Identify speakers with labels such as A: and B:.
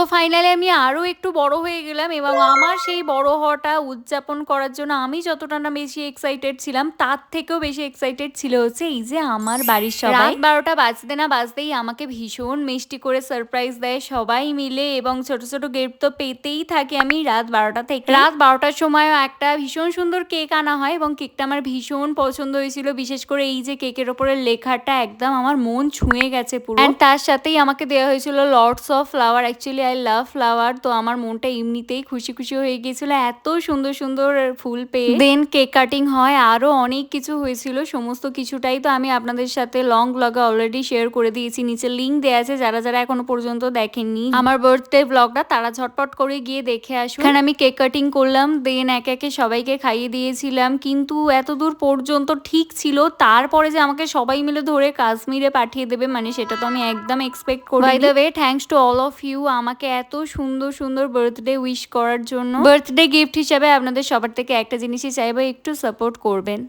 A: তো ফাইনালি আমি আরো একটু বড় হয়ে গেলাম এবং আমার সেই বড় হওয়াটা উদযাপন করার জন্য আমি যতটা না বেশি এক্সাইটেড ছিলাম, তার থেকেও বেশি এক্সাইটেড ছিল হচ্ছে এই যে আমার বাড়ির সবাই। রাত ১২টা বাজতে না বাজতেই আমাকে ভীষণ মিষ্টি করে সারপ্রাইজ দেয় সবাই মিলে এবং ছোট, ছোট গিফট তো পেতেই থাকি আমি রাত ১২টা থেকে। রাত ১২টার সময়ও একটা ভীষণ সুন্দর কেক আনা হয় এবং কেকটা আমার ভীষণ পছন্দ হয়েছিল। বিশেষ করে এই যে কেকের ওপরে লেখাটা একদম আমার মন ছুঁয়ে গেছে পুরো। অ্যান্ড তার সাথেই আমাকে দেওয়া হয়েছিল lots of flower. Actually I love flower, তো আমার মনটা এমনিতেই খুশি খুশি হয়ে গিয়েছিল এত সুন্দর সুন্দর ফুল পেয়ে। দেন কেক কাটিং হয়, আরো অনেক কিছু হয়েছিল, সমস্ত কিছুটাই তো আমি আপনাদের সাথে লং ব্লগে অলরেডি শেয়ার করে দিয়েছি। নিচে লিঙ্ক দেওয়া আছে, যারা যারা এখনো পর্যন্ত দেখেননি আমার বার্থডে ব্লগটা তারা ঝটপট করে গিয়ে দেখে আসুন। এখানে আমি কেক কাটিং করলাম, দেন একে একে সবাইকে খাইয়ে দিয়েছিলাম, কিন্তু এতদূর পর্যন্ত ঠিক ছিল, তারপরে যে আমাকে সবাই মিলে ধরে কাশ্মীরে পাঠিয়ে দেবে মানে সেটা তো আমি একদম এক্সপেক্ট করি। By the way, thanks to all of you আমাকে এত সুন্দর সুন্দর বার্থডে উইশ করার জন্য। বার্থডে গিফট হিসাবে আপনাদের সবার থেকে একটা জিনিসই চাইবো, একটু সাপোর্ট করবেন।